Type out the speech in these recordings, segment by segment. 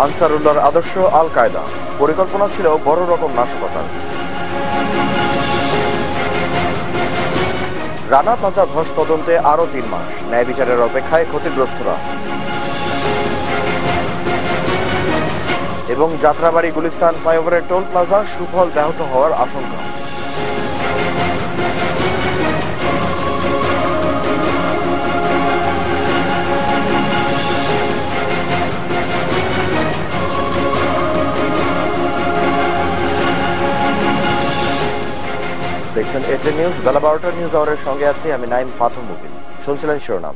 আনসারুল্লাহর আদর্শ আল কায়দা, পরিকল্পনা ছিল বড় রকম নাশকতার। রানা প্লাজা ধস তদন্তে আরো 3 মাস, ন্যায় বিচারের অপেক্ষায় ক্ষতিগ্রস্তরা। এবং যাত্রাবাড়ি গুলিস্তান ফ্লাইওভারের টোল প্লাজা সুফল ব্যাহত হওয়ার আশঙ্কা। দেখছেন এটিএন নিউজ, বেলা 12টা নিউজ আওয়ারের সঙ্গে আছি আমি নাইম ফাতহ মুবিন। শুনছিলেন শিরোনাম।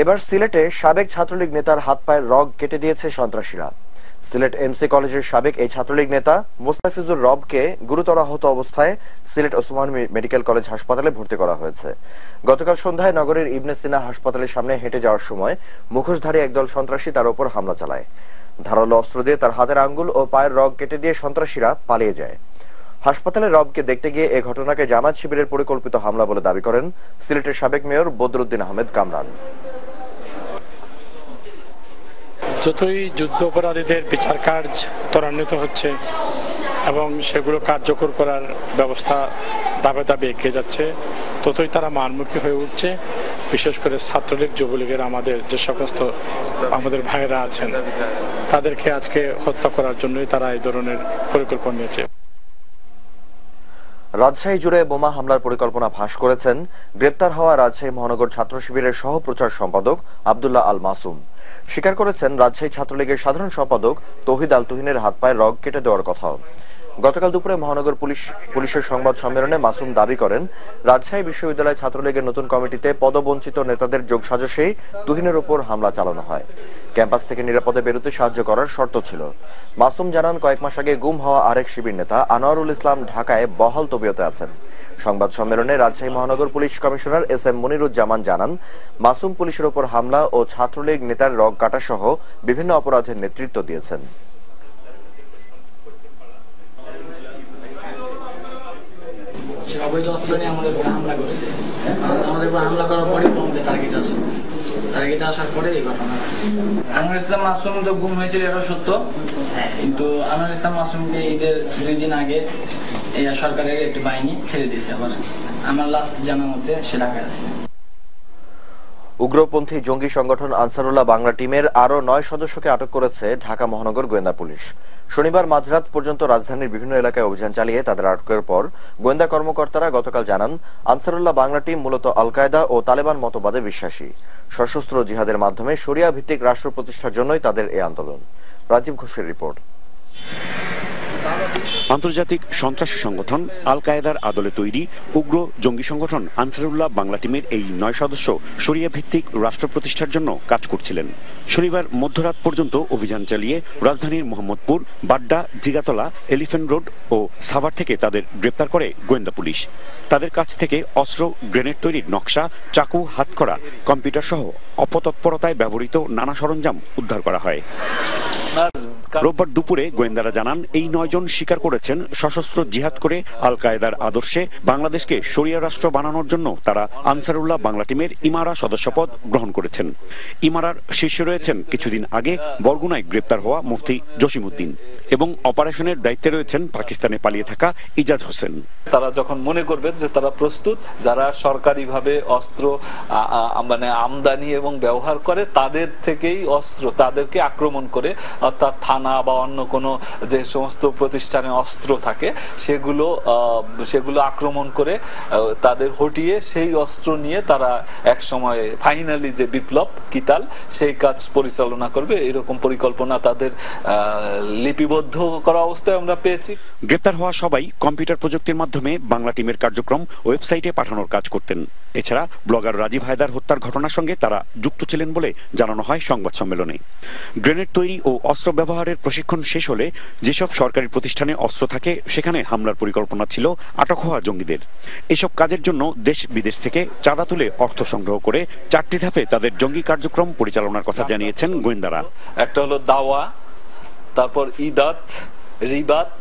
এবার সিলেটে সাবেক ছাত্রলীগ নেতার হাত পায়ের রগ কেটে দিয়েছে সন্ত্রাসীরা। সিলেট এমসি কলেজের সাবেক এই ছাত্রলীগ নেতা মোস্তাফিজুর রবকে গুরুতর আহত অবস্থায় সিলেট ওসমান মেডিকেল কলেজ হাসপাতালে ভর্তি করা হয়েছে। গতকাল সন্ধ্যায় নগরের ইবনে সিনা হাসপাতালের সামনে হেঁটে যাওয়ার সময় মুখোশধারী একদল সন্ত্রাসী তার উপর হামলা চালায়। ধারালো অস্ত্র দিয়ে তার হাতের আঙ্গুল ও পায়ের রগ কেটে দিয়ে সন্ত্রাসীরা পালিয়ে যায়। হাসপাতালে রবকে দেখতে গিয়ে এ ঘটনাকে জামাত শিবিরের পরিকল্পিত হামলা বলে দাবি করেন সিলেটের সাবেক মেয়র বদরুদ্দিন আহমেদ কামরান। যতই যুদ্ধ অপরাধীদের বিচার কার্য ত্বরান্বিত হচ্ছে এবং সেগুলো কার্যকর করার ব্যবস্থা ধাপে ধাপে এগিয়ে যাচ্ছে, ততই তারা মারমুখী হয়ে উঠছে। বিশেষ করে ছাত্রলীগ যুবলীগের আমাদের যে সমস্ত আমাদের ভাইয়েরা আছেন, তাদেরকে আজকে হত্যা করার জন্যই তারা এই ধরনের পরিকল্পনা নিয়েছে। রাজশাহী জুড়ে বোমা হামলার পরিকল্পনা ফাঁস করেছেন গ্রেপ্তার হওয়া রাজশাহী মহানগর ছাত্র শিবিরের সহ প্রচার সম্পাদক আব্দুল্লাহ আল মাসুম। স্বীকার করেছেন রাজশাহী ছাত্রলীগের সাধারণ সম্পাদক তৌহিদ আল তুহিনের হাত পায়ের রগ কেটে দেওয়ার কথাও। গতকাল দুপুরে মহানগর পুলিশের সংবাদ সম্মেলনে মাসুম দাবি করেন রাজশাহী বিশ্ববিদ্যালয় ছাত্রলীগের নতুন কমিটিতে পদবঞ্চিত নেতাদের যোগসাজশেই তুহিনের উপর হামলা চালানো হয়। ক্যাম্পাস থেকে নিরাপদে বেরোতে সাহায্য করার শর্ত ছিল। মাসুম জানান কয়েক মাস আগে গুম হওয়া আরেক শিবির নেতা আনোয়ারুল ইসলাম ঢাকায় বহাল তবিয়তে আছেন। সংবাদ সম্মেলনে রাজশাহী মহানগর police commissioner S M Moniruzzaman জানান মাসুম পুলিশের উপর হামলা ও ছাত্রলীগ নেতার রগ কাটা সহ বিভিন্ন অপরাধের নেতৃত্ব দিয়েছেন। অবৈধ অস্ত্র নিয়ে আমাদের উপর হামলা করছে। আমাদের উপর হামলা করার পরেই আমাদের টার্গেটে আসার পরে এই ঘটনা। আনোয়ার ইসলাম মাসুম তো গুম হয়েছিল, এটা সত্য, কিন্তু আনোয়ার ইসলাম মাসুমকে ঈদের 2 দিন আগে এই সরকারের একটি বাহিনী ছেড়ে দিয়েছে। আবার আমার লাস্ট জানার মধ্যে সে ঢাকায় আছে। উগ্রপন্থী জঙ্গি সংগঠন আনসারুল্লাহ বাংলা টিমের আরো 9 সদস্যকে আটক করেছে ঢাকা মহানগর গোয়েন্দা পুলিশ। শনিবার মাঝরাত পর্যন্ত রাজধানীর বিভিন্ন এলাকায় অভিযান চালিয়ে তাদের আটকের পর গোয়েন্দা কর্মকর্তারা গতকাল জানান আনসারুল্লাহ বাংলা টিম মূলত আল কায়দা ও তালেবান মতবাদে বিশ্বাসী। সশস্ত্র জিহাদের মাধ্যমে শরিয়া ভিত্তিক রাষ্ট্র প্রতিষ্ঠার জন্যই তাদের এই আন্দোলন। রাজীব ঘোষের রিপোর্ট। আন্তর্জাতিক সন্ত্রাসী সংগঠন আল কায়েদার আদলে তৈরি উগ্র জঙ্গি সংগঠন আনসারুল্লাহ বাংলা টিমের এই 9 সদস্য শরিয়া ভিত্তিক রাষ্ট্র প্রতিষ্ঠার জন্য কাজ করছিলেন। শনিবার মধ্যরাত পর্যন্ত অভিযান চালিয়ে রাজধানীর মোহাম্মদপুর, বাড্ডা, জিগাতলা, এলিফ্যান্ট রোড ও সাভার থেকে তাদের গ্রেপ্তার করে গোয়েন্দা পুলিশ। তাদের কাছ থেকে অস্ত্র, গ্রেনেড তৈরির নকশা, চাকু, হাতকড়া, কম্পিউটার সহ অপতৎপরতায় ব্যবহৃত নানা সরঞ্জাম উদ্ধার করা হয়। রোববার দুপুরে গোয়েন্দারা জানান এই 9 জন স্বীকার করেছেন সশস্ত্র জিহাদ করে আল কায়েদার আদর্শে বাংলাদেশকে শরিয়া রাষ্ট্র বানানোর জন্য তারা আনসারুল্লাহ বাংলা টিমের ইমারা সদস্যপদ গ্রহণ করেছেন। ইমারার শীর্ষে রয়েছেন কিছুদিন আগে বরগুনায় গ্রেপ্তার হওয়া মুফতি জসিমউদ্দিন এবং অপারেশনের দায়িত্বে রয়েছেন পাকিস্তানে পালিয়ে থাকা ইজাজ হোসেন। তারা যখন মনে করবেন যে তারা প্রস্তুত, যারা সরকারিভাবে অস্ত্র মানে আমদানি এবং ব্যবহার করে তাদের থেকেই অস্ত্র তাদেরকে আক্রমণ করে, অর্থাৎ থানা বা অন্য কোনো যে সমস্ত প্রতিষ্ঠানে অস্ত্র থাকে সেগুলো আক্রমণ করে তাদের হটিয়ে সেই অস্ত্র নিয়ে তারা এক সময় ফাইনালি যে বিপ্লব কিতাল সেই কাজ পরিচালনা করবে, এরকম পরিকল্পনা তাদের লিপিবদ্ধ করা অবস্থায় আমরা পেয়েছি। গ্রেপ্তার হওয়া সবাই কম্পিউটার প্রযুক্তির মাধ্যমে বাংলা টিমের কার্যক্রম ওয়েবসাইটে পাঠানোর কাজ করতেন। এছাড়া ব্লগার রাজীব হায়দার হত্যার ঘটনার সঙ্গে তারা যুক্ত ছিলেন বলে জানানো হয় সংবাদ সম্মেলনে। গ্রেনেড তৈরি ও অস্ত্র ব্যবহারের প্রশিক্ষণ শেষ হলে যেসব সরকারি প্রতিষ্ঠানে অস্ত্র থাকে সেখানে হামলার পরিকল্পনা ছিল আটক হওয়া জঙ্গিদের। এসব কাজের জন্য দেশ বিদেশ থেকে চাঁদা তুলে অর্থ সংগ্রহ করে 4টি ধাপে তাদের জঙ্গি কার্যক্রম পরিচালনার কথা জানিয়েছেন গোয়েন্দারা। একটা হলো দাওয়া, তারপর ইদাত, রিবাত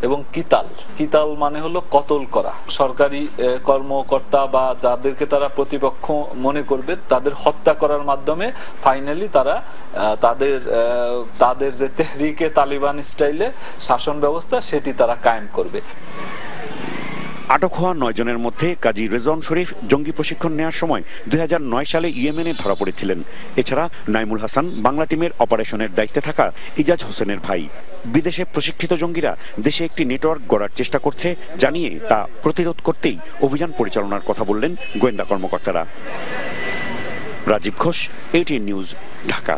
এবং কিতাল। কিতাল মানে হলো কতল করা। সরকারি কর্মকর্তা বা যাদেরকে তারা প্রতিপক্ষ মনে করবে তাদের হত্যা করার মাধ্যমে ফাইনালি তারা তাদের যে তেহরিকে তালিবান স্টাইলে শাসন ব্যবস্থা সেটি তারা কায়েম করবে। আটক হওয়া 9 জনের মধ্যে কাজী রেজওয়ান শরীফ জঙ্গি প্রশিক্ষণ নেওয়ার সময় 2009 সালে ইয়েমেনে ধরা পড়েছিলেন। এছাড়া নাইমুল হাসান বাংলা টিমের অপারেশনের দায়িত্বে থাকা ইজাজ হোসেনের ভাই। বিদেশে প্রশিক্ষিত জঙ্গিরা দেশে একটি নেটওয়ার্ক গড়ার চেষ্টা করছে জানিয়ে তা প্রতিরোধ করতেই অভিযান পরিচালনার কথা বললেন গোয়েন্দা কর্মকর্তারা। Rajib Ghosh, ATN news, Dhaka.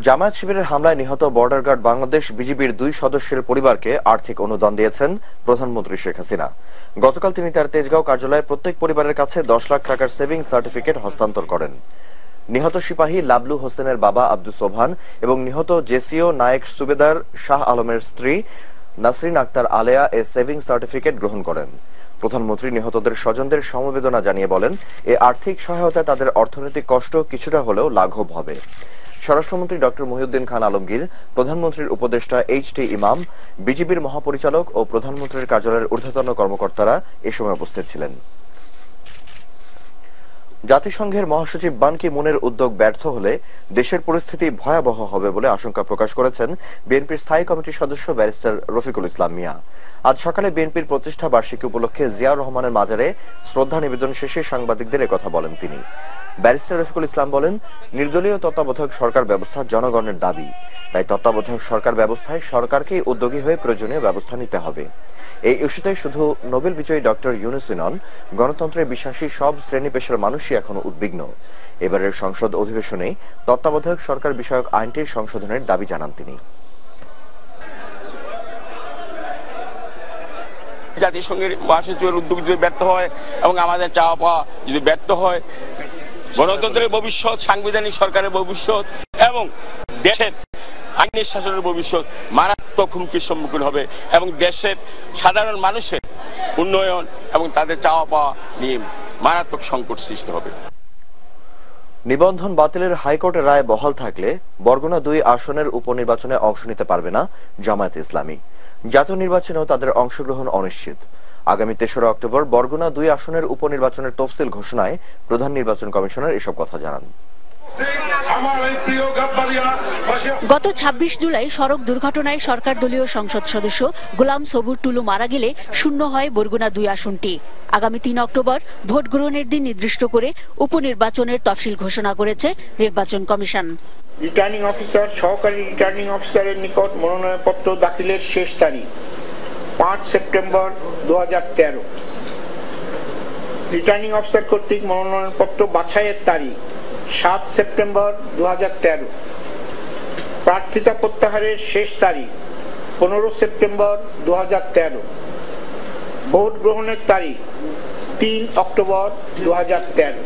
জামায়াত শিবিরের হামলায় নিহত বর্ডার গার্ড বাংলাদেশ বিজিবির 2 সদস্যের পরিবারকে আর্থিক অনুদান দিয়েছেন প্রধানমন্ত্রী শেখ হাসিনা। গতকাল তিনি তার তেজগাঁও কার্যালয়ে প্রত্যেক পরিবারের কাছে 10 লাখ টাকার সেভিং সার্টিফিকেট হস্তান্তর করেন। নিহত সিপাহী লাবলু হোসেনের বাবা আব্দুস সোবহান এবং নিহত জেসিও নায়েক সুবেদার শাহ আলমের স্ত্রী নাসরিন আক্তার আলেয়া এ সেভিং সার্টিফিকেট গ্রহণ করেন। প্রধানমন্ত্রী নিহতদের স্বজনদের সমবেদনা জানিয়ে বলেন, এ আর্থিক সহায়তায় তাদের অর্থনৈতিক কষ্ট কিছুটা হলেও লাঘব হবে। স্বরাষ্ট্রমন্ত্রী ডক্টর মহিউদ্দিন খান আলমগীর, প্রধানমন্ত্রীর উপদেষ্টা HT ইমাম, বিজিবির মহাপরিচালক ও প্রধানমন্ত্রীর কার্যালয়ের ঊর্ধ্বতন কর্মকর্তারা এ সময় উপস্থিত ছিলেন। জাতিসংঘের মহাসচিব বান কি মুনের উদ্যোগ ব্যর্থ হলে দেশের পরিস্থিতি ভয়াবহ হবে বলে আশঙ্কা প্রকাশ করেছেন বিএনপির স্থায়ী কমিটির সদস্য ব্যারিস্টার রফিকুল ইসলাম মিয়া। আজ সকালে বিএনপির প্রতিষ্ঠা বার্ষিকী উপলক্ষে জিয়াউর রহমানের মাজারে শ্রদ্ধা নিবেদন শেষে সাংবাদিকদের একথা বলেন তিনি। ব্যারিস্টার রফিকুল ইসলাম বলেন, নির্দলীয় তত্ত্বাবধায়ক সরকার ব্যবস্থা জনগণের দাবি, তাই তত্ত্বাবধায়ক সরকার ব্যবস্থায় সরকারকেই উদ্যোগী হয়ে প্রয়োজনীয় ব্যবস্থা নিতে হবে। এই ইস্যুতে শুধু নোবেল বিজয়ী ডক্টর ইউনূসই নন, গণতন্ত্রে বিশ্বাসী সব শ্রেণী পেশার মানুষই এখনো উদ্বিগ্ন। এবারের সংসদ অধিবেশনে তত্ত্বাবধায়ক সরকার বিষয়ক আইনটির সংশোধনের দাবি জানান তিনি। জাতিসংঘের মহাসচিবের উদ্যোগ যদি ব্যর্থ হয় এবং আমাদের চাওয়া পাওয়া যদি ব্যর্থ হয়, গণতন্ত্রের ভবিষ্যৎ, সাংবিধানিক সরকারের ভবিষ্যৎ এবং দেশের আইনের শাসনের ভবিষ্যৎ মারাত্মক হুমকির সম্মুখীন হবে এবং দেশের সাধারণ মানুষের উন্নয়ন এবং তাদের চাওয়া পাওয়া নিয়ে মারাত্মক সংকট সৃষ্টি হবে। নিবন্ধন বাতিলের হাইকোর্টের রায় বহাল থাকলে বরগুনা 2 আসনের উপনির্বাচনে অংশ নিতে পারবে না জামায়াতে ইসলামী। জাতীয় নির্বাচনেও তাদের অংশগ্রহণ অনিশ্চিত। আগামী 3রা অক্টোবর বরগুনা 2 আসনের উপনির্বাচনের তফসিল ঘোষণায় প্রধান নির্বাচন কমিশনার এসব কথা জানান। গত 26 জুলাই সড়ক দুর্ঘটনায় সরকার দলীয় সংসদ সদস্য গোলাম সবুর টুলু মারা গেলে শূন্য হয় বরগুনা 2 আসনটি। আগামী 3 অক্টোবর ভোট গ্রহণের দিন নির্দিষ্ট করে উপনির্বাচনের তফসিল ঘোষণা করেছে নির্বাচন কমিশন। রিটার্নিং অফিসার, সহকারী রিটার্নিং অফিসারের নিকট মনোনয়নপত্র দাখিলের শেষ তারিখ 5 সেপ্টেম্বর 2013। রিটার্নিং অফিসার কর্তৃক মনোনয়নপত্র বাছাইয়ের তারিখ 7 সেপ্টেম্বর 2013। প্রার্থিতা প্রত্যাহারের শেষ তারিখ 15 সেপ্টেম্বর 2013। ভোট গ্রহণের তারিখ 3 অক্টোবর 2013।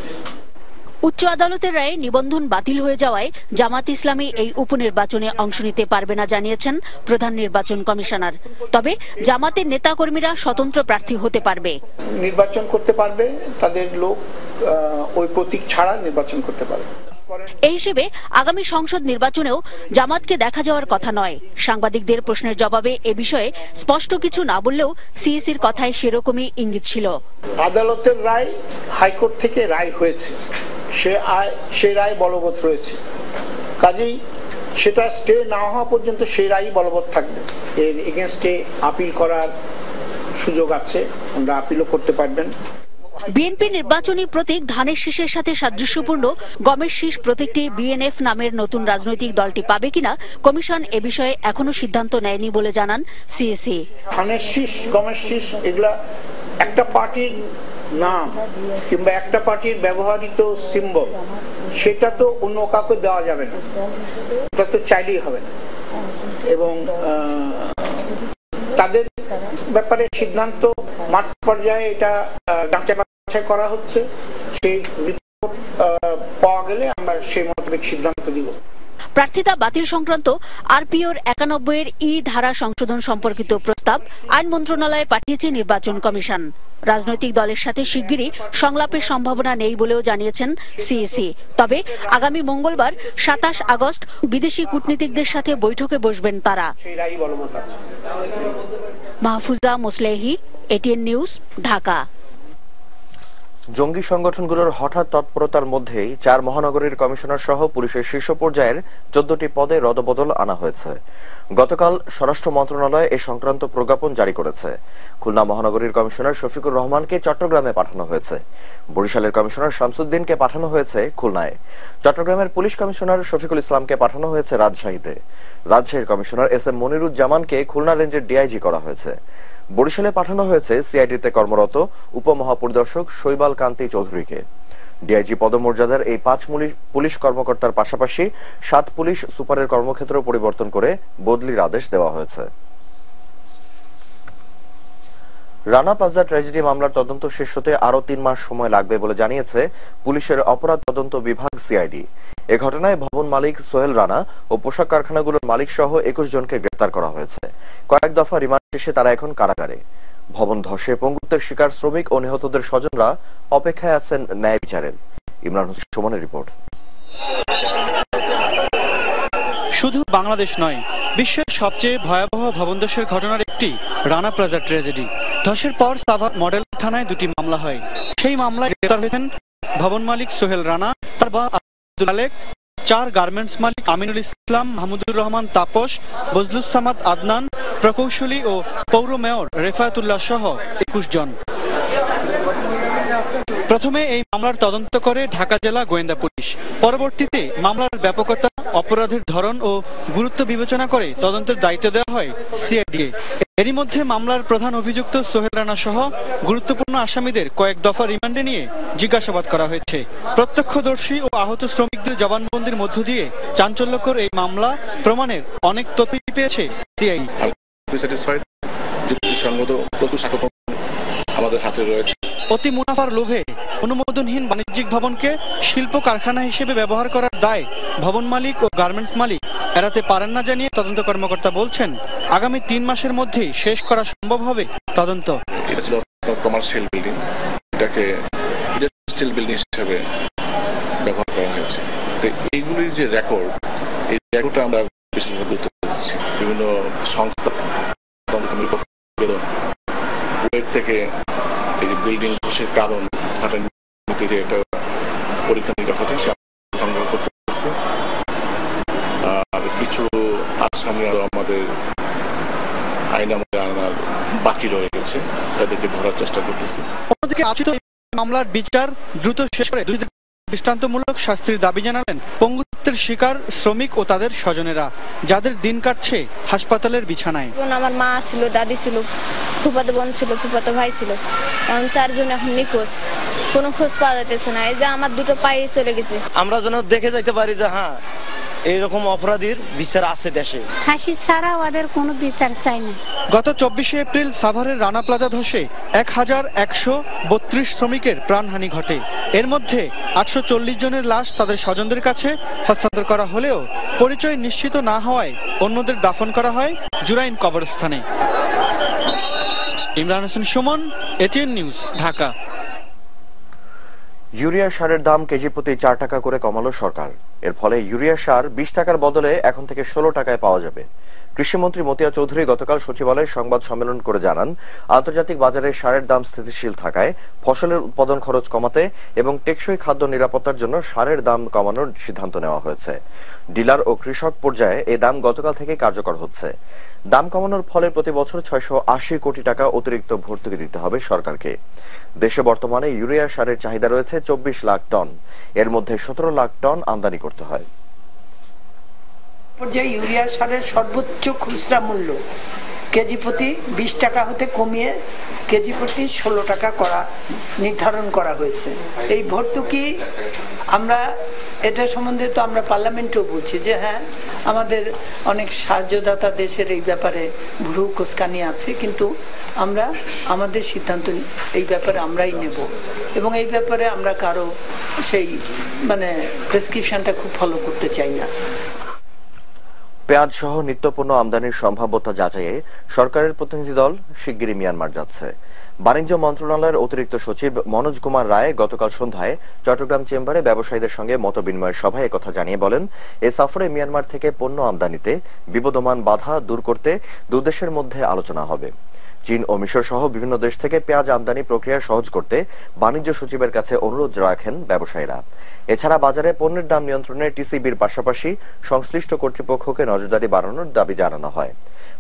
উচ্চ আদালতের রায়ে নিবন্ধন বাতিল হয়ে যাওয়ায় জামাত ইসলামী এই উপনির্বাচনে অংশ নিতে পারবে না জানিয়েছেন প্রধান নির্বাচন কমিশনার। তবে জামাতের নেতাকর্মীরা স্বতন্ত্র প্রার্থী হতে পারবে, নির্বাচন করতে পারবে, তাদের লোক ওই প্রতীক ছাড়া নির্বাচন করতে পারবে। এই হিসেবে আগামী সংসদ নির্বাচনেও জামাতকে দেখা যাওয়ার কথা নয়। সাংবাদিকদের প্রশ্নের জবাবে এ বিষয়ে স্পষ্ট কিছু না বললেও সিইসির কথায় সেরকমই ইঙ্গিত ছিল। আদালতের রায়, হাইকোর্ট থেকে রায় হয়েছে, সে রায় বলবৎ রয়েছে, কাজেই সেটা স্টে না হওয়া পর্যন্ত সেই রায় বলবৎ থাকবে। এর এগেইনস্টে আপিল করার সুযোগ আছে, আমরা আপিলও করতে পারবেন। বিএনপি নির্বাচনী প্রতীক ধানের শীষের সাথে সাদৃশ্যপূর্ণ গমের শীষ প্রতীকটি বিএনএফ নামের নতুন রাজনৈতিক দলটি পাবে কিনা কমিশন এ বিষয়ে এখনো সিদ্ধান্ত নেয়নি বলে জানান সিইসি। ধানের শীষ, গমের শীষ এগুলা একটা পার্টির নাম কিংবা একটা পার্টির ব্যবহৃত সিম্বল, সেটা তো অন্য কাউকে দেওয়া যাবে না, এটা তো চাইলেই হবে না। এবং তাদের ব্যাপারে সিদ্ধান্ত মাঠ পর্যায়ে এটা যাচাই বাছাই করা হচ্ছে। সেই রিপোর্ট পাওয়া গেলে আমরা সেই মোতাবেক সিদ্ধান্ত দিব। প্রার্থিতা বাতিল সংক্রান্ত আরপিওর 91 ই ধারা সংশোধন সম্পর্কিত প্রস্তাব আইন মন্ত্রণালয়ে পাঠিয়েছে নির্বাচন কমিশন। রাজনৈতিক দলের সাথে শিগগিরই সংলাপের সম্ভাবনা নেই বলেও জানিয়েছেন সিইসি। তবে আগামী মঙ্গলবার 27 আগস্ট বিদেশি কূটনীতিকদের সাথে বৈঠকে বসবেন তারা। মাহফুজা মোসলেহি, এটিএন নিউজ, ঢাকা। জঙ্গি সংগঠনগুলোর হঠাৎ তৎপরতার মধ্যেই 4 মহানগরীর কমিশনার সহ পুলিশের শীর্ষ পর্যায়ের 14টি পদে রদবদল আনা হয়েছে। গতকাল স্বরাষ্ট্র মন্ত্রণালয় এ সংক্রান্ত প্রজ্ঞাপন জারি করেছে। খুলনা মহানগরীর কমিশনার শফিকুর রহমানকে চট্টগ্রামে পাঠানো হয়েছে। বরিশালের কমিশনার শামসুদ্দিনকে পাঠানো হয়েছে খুলনায়। চট্টগ্রামের পুলিশ কমিশনার শফিকুল ইসলামকে পাঠানো হয়েছে রাজশাহীতে। রাজশাহীর কমিশনার SM মনিরুজ্জামানকে খুলনা রেঞ্জের ডিআইজি করা হয়েছে। বরিশালে পাঠানো হয়েছে সিআইডিতে কর্মরত উপমহাপরিদর্শক শৈবাল কান্তি চৌধুরীকে। ডিআইজি পদমর্যাদার এই 5 পুলিশ কর্মকর্তার পাশাপাশি 7 পুলিশ সুপারের কর্মক্ষেত্র পরিবর্তন করে বদলির আদেশ দেওয়া হয়েছে। রানা প্লাজা ট্র্যাজেডি মামলার তদন্ত শেষ হতে আরো 3 মাস সময় লাগবে বলে জানিয়েছে পুলিশের অপরাধ তদন্ত বিভাগ সিআইডি। এ ঘটনায় ভবন মালিক সোহেল রানা ও পোশাক কারখানাগুলোর মালিক সহ 21 জনকে গ্রেফতার করা হয়েছে। কয়েক দফা রিমান্ড শেষে তারা এখন কারাগারে। ভবন ধসে পঙ্গুত্বের শিকার শ্রমিক ও নিহতদের স্বজনরা অপেক্ষায় আছেন ন্যায় বিচারের। ইমরান হোসেন সুমনের রিপোর্ট। শুধু বাংলাদেশ নয়, বিশ্বের সবচেয়ে ভয়াবহ ভবন ধসের ঘটনার একটি রানা প্লাজা ট্র্যাজেডি। ধসের পর সাভার মডেল থানায় 2টি মামলা হয়। সেই মামলায় গ্রেফতার হয়েছেন ভবন মালিক সোহেল রানা, তার বাবা আব্দুল মালেক, 4 গার্মেন্টস মালিক আমিনুল ইসলাম, মাহমুদুর রহমান তাপস, বজলুস সামাদ আদনান, প্রকৌশলী ও পৌর মেয়র রেফায়েতুল্লাহ সহ 21 জন। প্রথমে এই মামলার তদন্ত করে ঢাকা জেলা গোয়েন্দা পুলিশ। পরবর্তীতে মামলার ব্যাপকতা, অপরাধের ধরন ও গুরুত্ব বিবেচনা করে তদন্তের দায়িত্ব দেওয়া হয় সিআইডি। এরই মধ্যে মামলার প্রধান অভিযুক্ত সোহেল রানা সহ গুরুত্বপূর্ণ আসামিদের কয়েক দফা রিমান্ডে নিয়ে জিজ্ঞাসাবাদ করা হয়েছে। প্রত্যক্ষদর্শী ও আহত শ্রমিকদের জবানবন্দির মধ্য দিয়ে চাঞ্চল্যকর এই মামলা প্রমাণের অনেক তথ্য পেয়েছে সিআইডি। আমাদের হাতে রয়েছে। অতি মুনাফার লোভে অনুমোদনহীন বাণিজ্যিক ভবনকে শিল্প কারখানা হিসেবে ব্যবহার করার দায় ভবন মালিক ও গার্মেন্টস মালিক এড়াতে পারেন না জানিয়ে তদন্ত কর্মকর্তা বলছেন, আগামী 3 মাসের মধ্যেই শেষ করা সম্ভব হবে তদন্ত। এটা ছিল কমার্শিয়াল বিল্ডিং, এটাকে ইন্ডাস্ট্রিয়াল বিল্ডিং হিসেবে ব্যবহার করা হয়েছে। তো এইগুলির যে রেকর্ড, এই রেকর্ডটা আমরা বিশেষভাবে গুরুত্ব দিচ্ছি। বিভিন্ন সংস্থা থেকে এই বিল্ডিং ধসের কারণ যে একটা পরীক্ষা নিরীক্ষা হচ্ছে সে সংগ্রহ করতেছে। আর কিছু আসামি আরো আমাদের আইন আমলে আনার বাকি রয়ে গেছে, তাদেরকে ধরার চেষ্টা করতেছি। অন্যদিকে আলোচিত মামলার বিচার দ্রুত শেষ করে দৃষ্টান্তমূলক শাস্তির দাবি জানালেন পঙ্গুত্বের শিকার শ্রমিক ও তাদের স্বজনেরা, যাদের দিন কাটছে হাসপাতালের বিছানায়। আমার মা ছিল, দাদি ছিল, ফুফাতো বোন ছিল, ফুফাতো ভাই ছিল। এখন 4 জন এখন নিখোঁজ, কোনো খোঁজ পাওয়া যাইতেছে না। এই যে আমার 2টো পায়ে চলে গেছে। আমরা যেন দেখে যাইতে পারি যে হ্যাঁ এইরকম অপরাধীর বিচার আছে দেশে। ফাঁসি ছাড়া ওদের কোনো বিচার চাই না। গত 24শে এপ্রিল সাভারের রানা প্লাজা ধসে 1132 শ্রমিকের প্রাণহানি ঘটে। এর মধ্যে 840 জনের লাশ তাদের স্বজনদের কাছে হস্তান্তর করা হলেও পরিচয় নিশ্চিত না হওয়ায় অন্যদের দাফন করা হয় জুরাইন কবরস্থানে। Imran Hossain Suman, ATN news, Dhaka. Urea সারের দাম কেজি প্রতি 4 টাকা করে কমালো সরকার। এর ফলে ইউরিয়া সার 20 টাকার বদলে এখন থেকে 16 টাকায় পাওয়া যাবে। কৃষিমন্ত্রী মতিয়া চৌধুরী গতকাল সচিবালয়ে সংবাদ সম্মেলন করে জানান, আন্তর্জাতিক বাজারে সারের দাম স্থিতিশীল থাকায় ফসলের উৎপাদন খরচ কমাতে এবং টেকসই খাদ্য নিরাপত্তার জন্য সারের দাম কমানোর সিদ্ধান্ত নেওয়া হয়েছে। ডিলার ও কৃষক পর্যায়ে এই দাম গতকাল থেকে কার্যকর হচ্ছে। দাম কমানোর ফলে প্রতি বছর 680 কোটি টাকা অতিরিক্ত ভর্তুকি দিতে হবে সরকারকে। দেশে বর্তমানে ইউরিয়া সারের চাহিদা রয়েছে 24 লাখ টন, এর মধ্যে 17 লাখ টন আমদানি করতে হয়। পর্যায়ে ইউরিয়া সারের সর্বোচ্চ খুচরা মূল্য কেজি প্রতি 20 টাকা হতে কমিয়ে কেজি প্রতি 16 টাকা নির্ধারণ করা হয়েছে। এই ভর্তুকি আমরা এটা সম্বন্ধে তো আমরা পার্লামেন্টেও বলছি যে হ্যাঁ আমাদের অনেক সাহায্যদাতা দেশের এই ব্যাপারে ভুরু কোসকানি আছে, কিন্তু আমরা আমাদের সিদ্ধান্ত এই ব্যাপারে আমরাই নেব এবং এই ব্যাপারে আমরা কারো সেই প্রেসক্রিপশনটা খুব ফলো করতে চাই না। পেঁয়াজ সহ নিত্যপণ্য আমদানির সম্ভাব্যতা যাচাইয়ে সরকারের প্রতিনিধি দল শিগগিরই মিয়ানমার যাচ্ছে। বাণিজ্য মন্ত্রণালয়ের অতিরিক্ত সচিব মনোজ কুমার রায় গতকাল সন্ধ্যায় চট্টগ্রাম চেম্বারে ব্যবসায়ীদের সঙ্গে মতবিনিময় সভায় একথা জানিয়ে বলেন, এ সফরে মিয়ানমার থেকে পণ্য আমদানিতে বিবদমান বাধা দূর করতে দুদেশের মধ্যে আলোচনা হবে। চীন ও মিশর সহ বিভিন্ন দেশ থেকে পেঁয়াজ আমদানি প্রক্রিয়া সহজ করতে বাণিজ্য সচিবের কাছে অনুরোধ রাখেন ব্যবসায়ীরা। এছাড়া বাজারে পণ্যের দাম নিয়ন্ত্রণে টিসিবির পাশাপাশি সংশ্লিষ্ট কর্তৃপক্ষকে নজরদারি বাড়ানোর দাবি জানানো হয়।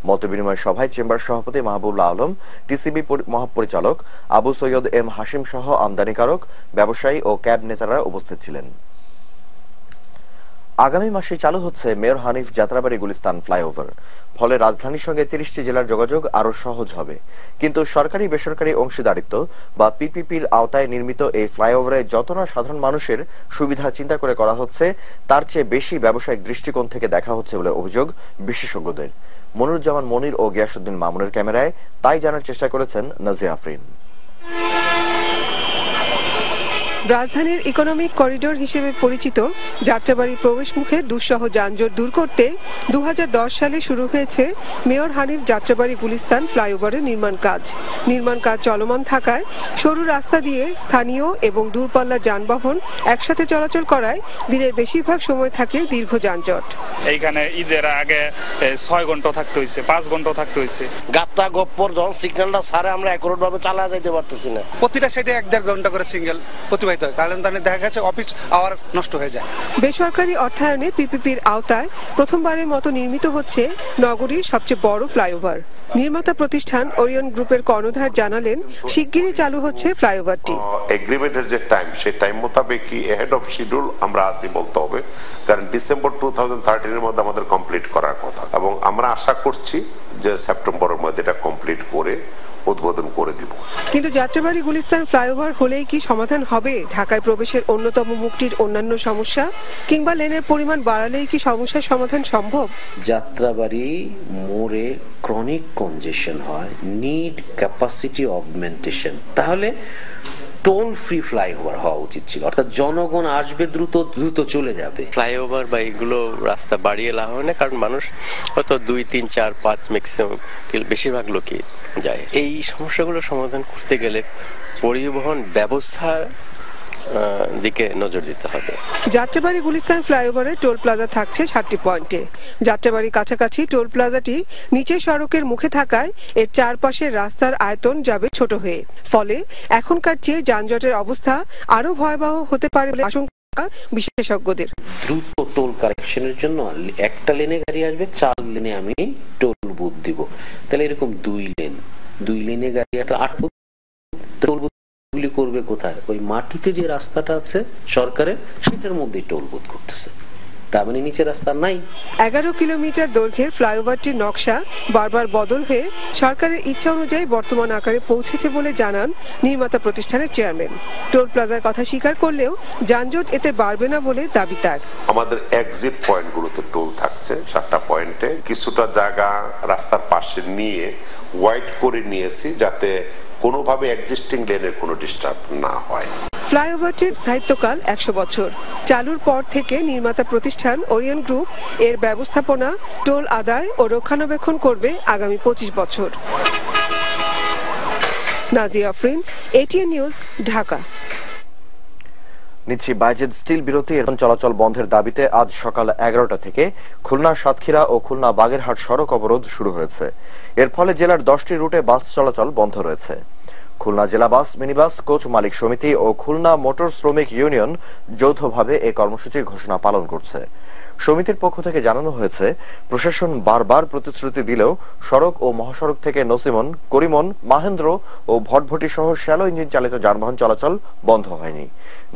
মতবিনিময় সভায় চেম্বার সভাপতি মাহবুবুল্লাহ আলম, টিসিবি মহাপরিচালক আবু সৈয়দ এম হাশিম সহ আমদানিকারক, ব্যবসায়ী ও ক্যাব নেতারা উপস্থিত ছিলেন। আগামী মাসে চালু হচ্ছে মেয়র হানিফ যাত্রাবাড়ি গুলিস্তান ফ্লাইওভার। ফলে রাজধানীর সঙ্গে 30টি জেলার যোগাযোগ আরো সহজ হবে। কিন্তু সরকারি বেসরকারি অংশীদারিত্ব বা পিপিপির আওতায় নির্মিত এই ফ্লাইওভারে যত না সাধারণ মানুষের সুবিধা চিন্তা করে করা হচ্ছে, তার চেয়ে বেশি ব্যবসায়িক দৃষ্টিকোণ থেকে দেখা হচ্ছে বলে অভিযোগ বিশেষজ্ঞদের। মনিরুজ্জামান মনির ও গিয়াসউদ্দিন মামুনের ক্যামেরায় তাই জানার চেষ্টা করেছেন নাজিয়া আফরিন। রাজধানীর ইকোনমিক করিডোর হিসেবে পরিচিত যাত্রাবাড়ি প্রবেশ মুখে দুঃসহ যানজট দূর করতে 2010 সালে শুরু হয়েছে মেয়র হানিফ যাত্রাবাড়ি গুলিস্তান ফ্লাইওভারের নির্মাণ কাজ চলমান থাকায় সরু রাস্তা দিয়ে স্থানীয় এবং দূরপাল্লার যানবাহন একসাথে চলাচল করায় দিনের বেশিরভাগ সময় থাকে দীর্ঘ যানজট। এইখানে ঈদের আগে 6 ঘন্টা থাকতে হয়েছে, 5 ঘন্টা থাকতে হয়েছে। গাত্তা গপ্পর যখন সিগন্যালটা সারে আমরা একরোড ভাবে চালা যাইতে পারতেছি না। প্রতিটা সাইডে 1-1.5 ঘন্টা করে সিঙ্গেল প্রতিবাহিত হয়, কারণ দেখা গেছে অফিস আওয়ার নষ্ট হয়ে যায়। বেসরকারি অর্থায়নে পিপিপির আওতায় প্রথমবারের মতো নির্মিত হচ্ছে নগরীর সবচেয়ে বড় ফ্লাইওভার। নির্মাতা প্রতিষ্ঠান ওরিয়ন গ্রুপের কর্ণধার জানালেন, শিগগিরই চালু হচ্ছে ফ্লাইওভারটি। এগ্রিমেন্টের যে টাইম, সেই টাইম মোতাবেক কি এহেড অফ শিডিউল আমরা আসি বলতে হবে, কারণ ডিসেম্বর 2013 এর মধ্যে আমাদের কমপ্লিট করার কথা এবং আমরা আশা করছি যে সেপ্টেম্বরের মধ্যে এটা কমপ্লিট করে উদ্বোধন করে দিব। কিন্তু যাত্রাবাড়ি গুলিস্তান ফ্লাইওভার হলেই কি সমাধান হবে ঢাকায় প্রবেশের অন্যতম মুখটির অন্যান্য সমস্যা, কিংবা লেনের পরিমাণ বাড়ালেই কি সমস্যার সমাধান সম্ভব? যাত্রাবাড়ি মোড়ে ক্রনিক কনজেশন হয়, নিড ক্যাপাসিটি অগমেন্টেশন। তাহলে টোল ফ্রি ফ্লাইওভার হওয়া উচিত ছিল, অর্থাৎ জনগণ আসবে দ্রুত চলে যাবে। ফ্লাইওভার বা এগুলো রাস্তা বাড়িয়ে লাভ হয় না, কারণ মানুষ হয়তো 2, 3, 4, 5 ম্যাক্সিমাম বেশিরভাগ লোকই যায়। এই সমস্যাগুলো সমাধান করতে গেলে পরিবহন ব্যবস্থার দিকে নজর দিতে হবে। যাত্রাবাড়ি গুলিস্তান ফ্লাইওভারে টোল প্লাজা থাকছে 7টি পয়েন্টে। যাত্রাবাড়ির কাছাকাছি টোল প্লাজাটি নিচের সড়কের মুখে থাকায় এর চারপাশের রাস্তার আয়তন যাবে ছোট হয়ে। ফলে এখনকার চেয়ে যানজটের অবস্থা আরো ভয়াবহ হতে পারে বলে আশঙ্কা বিশেষজ্ঞদের। দ্রুত টোল কারেকশনের জন্য একটা লেনে গাড়ি আসবে, 4 লেনে আমি টোল বুথ দিব। তাহলে এরকম 2 লেনে গাড়ি, 8 ফুট টোল বুথ করবে কোথায়? ওই মাটিতে যে রাস্তাটা আছে সরকারের, সেটার মধ্যে টোল বুথ করতেছে, তার মানে নিচে রাস্তা নাই। 11 কিলোমিটার দৈর্ঘ্যের ফ্লাইওভারটির নকশা বারবার বদল হয়ে সরকারের ইচ্ছা অনুযায়ী বর্তমান আকারে পৌঁছেছে বলে জানান নির্মাতা প্রতিষ্ঠানের চেয়ারম্যান। টোল প্লাজার কথা স্বীকার করলেও যানজট এতে বাড়বে না বলে দাবি তার। আমাদের এক্সিট পয়েন্টগুলোতে টোল থাকছে 7টা পয়েন্টে। কিছুটা জায়গা রাস্তার পাশে নিয়ে ওয়াইড করে নিয়েছি, যাতে কোনোভাবে এক্সিস্টিং লেনের কোনো ডিস্টার্ব না হয়। ফ্লাইওভারটির স্থায়িত্বকাল 100 বছর। চালুর পর থেকে নির্মাতা প্রতিষ্ঠান ওরিয়ন গ্রুপ এর ব্যবস্থাপনা, টোল আদায় ও রক্ষণাবেক্ষণ করবে আগামী 25 বছর। Nazia Afrin, ATN news, Dhaka. নিচ্ছি বাইজেদ স্টিল বিরতি। এরকম চলাচল বন্ধের দাবিতে আজ সকাল 11টা থেকে খুলনা সাতক্ষীরা ও খুলনা বাগেরহাট সড়ক অবরোধ শুরু হয়েছে। এর ফলে জেলার 10টি রুটে বাস চলাচল বন্ধ রয়েছে। খুলনা জেলা বাস, মিনিবাস কোচ মালিক সমিতি ও খুলনা মোটর শ্রমিক ইউনিয়ন যৌথভাবে এই কর্মসূচির ঘোষণা পালন করছে। সমিতির পক্ষ থেকে জানানো হয়েছে, প্রশাসন বারবার প্রতিশ্রুতি দিলেও সড়ক ও মহাসড়ক থেকে নসিমন, করিমন, মাহেন্দ্র ও ভটভটি সহ শ্যালো ইঞ্জিন চালিত যানবাহন চলাচল বন্ধ হয়নি,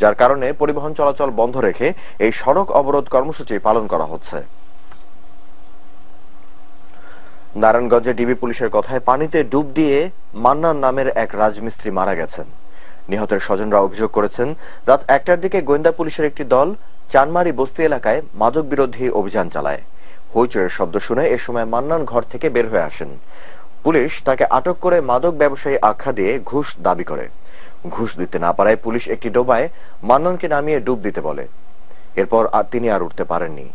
যার কারণে পরিবহন চলাচল বন্ধ রেখে এই সড়ক অবরোধ কর্মসূচি পালন করা হচ্ছে। নারায়ণগঞ্জে ডিবি পুলিশের কথায় পানিতে ডুব দিয়ে মান্নান নামের এক রাজমিস্ত্রি মারা গেছেন। নিহতের স্বজনরা অভিযোগ করেছেন, রাত 1টার দিকে গোয়েন্দা পুলিশের একটি দল চানমারি বস্তি এলাকায় মাদক বিরোধী অভিযান চালায়। হইচইয়ের শব্দ শুনে এ সময় মান্নান ঘর থেকে বের হয়ে আসেন। পুলিশ তাকে আটক করে মাদক ব্যবসায়ী আখ্যা দিয়ে ঘুষ দাবি করে। ঘুষ দিতে না পারায় পুলিশ একটি ডোবায় মান্নানকে নামিয়ে ডুব দিতে বলে। এরপর তিনি আর উঠতে পারেননি।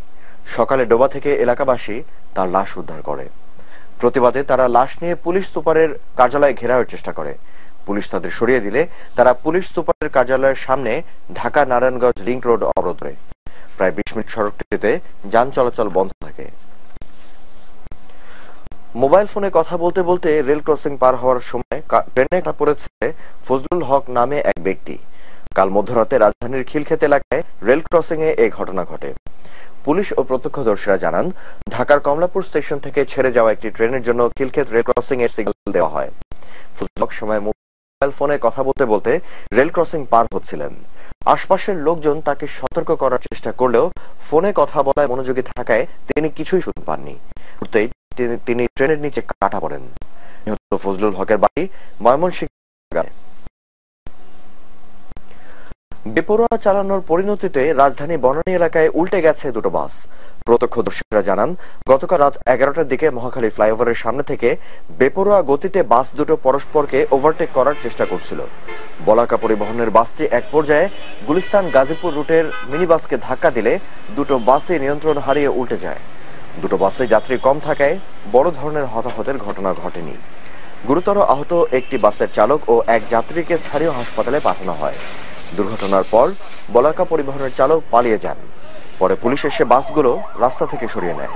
সকালে ডোবা থেকে এলাকাবাসী তার লাশ উদ্ধার করে। প্রতিবাদে তারা লাশ নিয়ে পুলিশ সুপারের কার্যালয়ে ঘেরাওয়ের চেষ্টা করে। পুলিশ তাদের সরিয়ে দিলে তারা পুলিশ সুপারের কার্যালয়ের সামনে ঢাকা নারায়ণগঞ্জ লিংক রোড অবরোধ করে। প্রায় 20 মিনিট সড়কটিতে যান চলাচল বন্ধ থাকে। মোবাইল ফোনে কথা বলতে বলতে রেল ক্রসিং পার হওয়ার সময় ট্রেনে পড়েছে ফজলুল হক নামে এক ব্যক্তি। কাল মধ্যরাতে রাজধানীর খিলক্ষেত এলাকায় রেল ক্রসিং এ এই ঘটনা ঘটে। পুলিশ ও প্রত্যক্ষদর্শীরা জানান, ঢাকার কমলাপুর স্টেশন থেকে ছেড়ে যাওয়া একটি ট্রেনের জন্য খিলক্ষেত রেল ক্রসিং এর সিগন্যাল দেওয়া হয়। ফজলুল হক সময় মোবাইল ফোনে কথা বলতে বলতে রেল ক্রসিং পার হচ্ছিলেন। আশপাশের লোকজন তাকে সতর্ক করার চেষ্টা করলেও ফোনে কথা বলায় মনোযোগী থাকায় তিনি কিছুই শুনতে পাননি। তিনি ট্রেনের নিচে কাটা পড়েন। নিহত ফজলুল হকের বাড়ি ময়মনসিংহ। বেপরোয়া চালানোর পরিণতিতে রাজধানী বনানী এলাকায় উল্টে গেছে দুটো বাস। প্রত্যক্ষদর্শীরা জানান, গতকাল রাত 11টার দিকে মহাখালী ফ্লাইওভারের সামনে থেকে বেপরোয়া গতিতে বাস দুটো পরস্পরকে ওভারটেক করার চেষ্টা করছিল। বলাকা পরিবহনের বাসটি এক পর্যায়ে গুলিস্তান গাজীপুর রুটের মিনি বাসকে ধাক্কা দিলে দুটো বাসে নিয়ন্ত্রণ হারিয়ে উল্টে যায়। দুটো বাসে যাত্রী কম থাকায় বড় ধরনের হতাহতের ঘটনা ঘটেনি। গুরুতর আহত একটি বাসের চালক ও এক যাত্রীকে স্থানীয় হাসপাতালে পাঠানো হয়। দুর্ঘটনার পর বলাকা পরিবহনের চালক পালিয়ে যান। পরে পুলিশ এসে বাসগুলো রাস্তা থেকে সরিয়ে নেয়।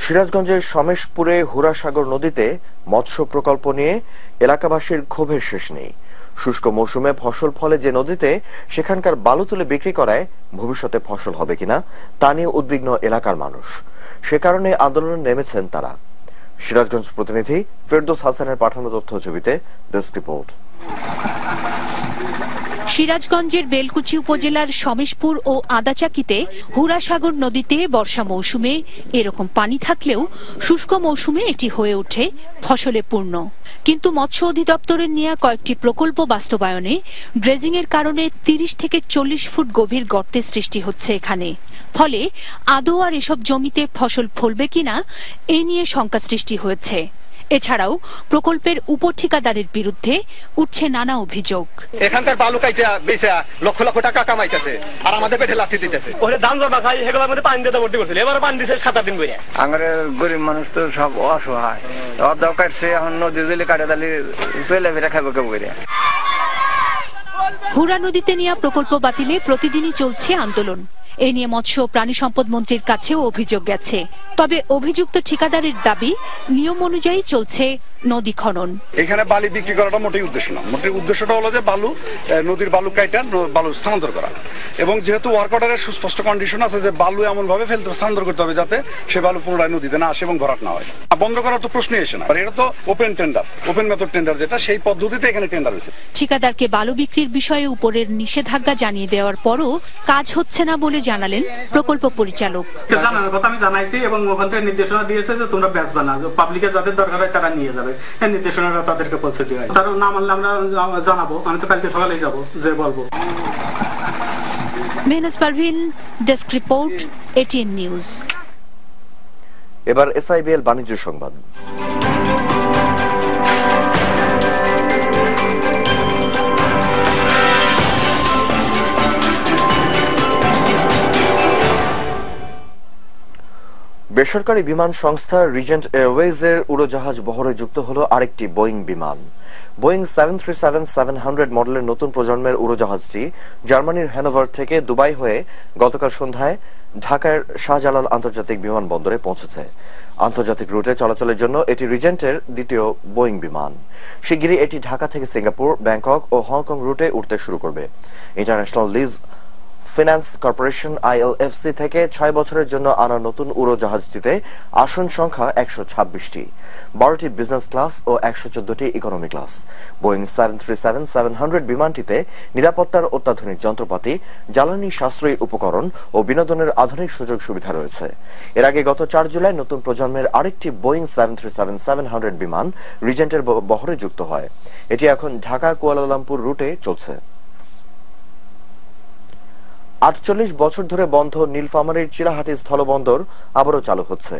সিরাজগঞ্জের সমেশপুরে হুরাসাগর নদীতে মৎস্য প্রকল্প নিয়ে এলাকাবাসীর ক্ষোভের শেষ নেই। শুষ্ক মৌসুমে ফসল ফলে যে নদীতে সেখানকার বালু তুলে বিক্রি করায় ভবিষ্যতে ফসল হবে কিনা তা নিয়ে উদ্বিগ্ন এলাকার মানুষ। সে কারণে আন্দোলনে নেমেছেন তারা। সিরাজগঞ্জ প্রতিনিধি ফেরদৌস হাসানের পাঠানো তথ্য ছবিতে ডেস্ক রিপোর্ট। সিরাজগঞ্জের বেলকুচি উপজেলার সমেশপুর ও আদাচাকিতে হুরাসাগর নদীতে বর্ষা মৌসুমে এরকম পানি থাকলেও শুষ্ক মৌসুমে এটি হয়ে ওঠে ফসলে পূর্ণ। কিন্তু মৎস্য অধিদপ্তরের নেওয়া কয়েকটি প্রকল্প বাস্তবায়নে ড্রেজিং এর কারণে 30 থেকে 40 ফুট গভীর গর্তের সৃষ্টি হচ্ছে এখানে। ফলে আদৌ আর এসব জমিতে ফসল ফলবে কিনা এ নিয়ে শঙ্কা সৃষ্টি হয়েছে। এছাড়াও প্রকল্পের উপর ঠিকাদারের বিরুদ্ধে উঠছে নানা অভিযোগ। এখানকার বালু কাইটা বেচা লক্ষ লক্ষ টাকা কামাইতেছে আর আমাদের পেটে লাথি দিতেছে। ওরে ধান জমা খাই সেগুলোর মধ্যে পানি দিতে ভর্তি করছিল, এবার পানি দিছে 7 দিন করে। আমাদের গরিব মানুষ তো সব অসহায়, অর্ধেক কাটছে, এখন নদী দিলে কাটে দিলে চলে ফিরে খাবো কেউ করে। হুরা নদীতে নেওয়া প্রকল্প বাতিলে প্রতিদিনই চলছে আন্দোলন। এ নিয়ে মৎস্য ও প্রাণী সম্পদ মন্ত্রীর কাছেও অভিযোগ গেছে। তবে অভিযুক্ত ঠিকাদারের দাবি, নিয়ম অনুযায়ী চলছে নদী খনন। এখানে বালি বিক্রি করাটা মোটেই উদ্দেশ্য না। মোটেই উদ্দেশ্যটা হলো যে বালু, নদীর বালু কাইটা বালু স্থানান্তর করা। এবং যেহেতু ওয়ার্ক অর্ডারের সুস্পষ্ট কন্ডিশন আছে যে বালু এমন ভাবে ফেলতে স্থানান্তর করতে হবে যাতে সে বালু পুনরায় নদীতে না আসে এবং ভরাট না হয়। বন্ধ করার তো প্রশ্নই আসে না। এটা তো open tender, open method tender, যেটা সেই পদ্ধতিতে এখানে টেন্ডার হয়েছে। ঠিকাদারকে বালু বিক্রির বিষয়ে উপরের নিষেধাজ্ঞা জানিয়ে দেওয়ার পরও কাজ হচ্ছে না বলে জানালেন প্রকল্প পরিচালক। জানানোর কথা আমি জানাইছি এবং ওখান থেকে নির্দেশনা দিয়েছে যে তোমরা ব্যাচ বানাও, পাবলিকের যাদের দরকার হয় তারা নিয়ে যাবে। এই নির্দেশনাটা তাদেরকে পৌঁছে দেওয়া হয়। তারা না মানলে আমরা জানাবো। আমি তো কালকে সকালেই যাবো, যে বলবো। Mehnaz Parvin, desk report, ATN news. এবার এসআইবিএল বাণিজ্য সংবাদ। বেসরকারি বিমান সংস্থা রিজেন্ট এয়ারওয়েজ এর উড়োজাহাজ বহরে যুক্ত হলো আরেকটি বোয়িং বিমান। বোয়িং 737-700 মডেলের নতুন প্রজন্মের উড়োজাহাজটি জার্মানির হ্যানোভার থেকে দুবাই হয়ে গতকাল সন্ধ্যায় ঢাকার শাহজালাল আন্তর্জাতিক বিমানবন্দরে পৌঁছেছে। আন্তর্জাতিক রুটে চলাচলের জন্য এটি রিজেন্টের দ্বিতীয় বোয়িং বিমান। শিগগিরই এটি ঢাকা থেকে সিঙ্গাপুর, ব্যাংকক ও হংকং রুটে উঠতে শুরু করবে। International lease finance corporation ILFC থেকে 6 বছরের জন্য আনা নতুন উড়োজাহাজটিতে আসন সংখ্যা 126টি, 12টি বিজনেস ক্লাস ও 114টি ইকোনমি ক্লাস। বোয়িং 737-700 বিমানটিতে নিরাপত্তার অত্যাধুনিক যন্ত্রপাতি, জ্বালানি সাশ্রয়ী উপকরণ ও বিনোদনের আধুনিক সুযোগ সুবিধা রয়েছে। এর আগে গত 4 জুলাই নতুন প্রজন্মের আরেকটি বোয়িং 737-700 বিমান রিজেন্টের বহরে যুক্ত হয়। এটি এখন ঢাকা কুয়ালালামপুর রুটে চলছে। 48 বছর ধরে বন্ধ নীলফামারীর চিলাহাটি স্থলবন্দর আবারও চালু হচ্ছে।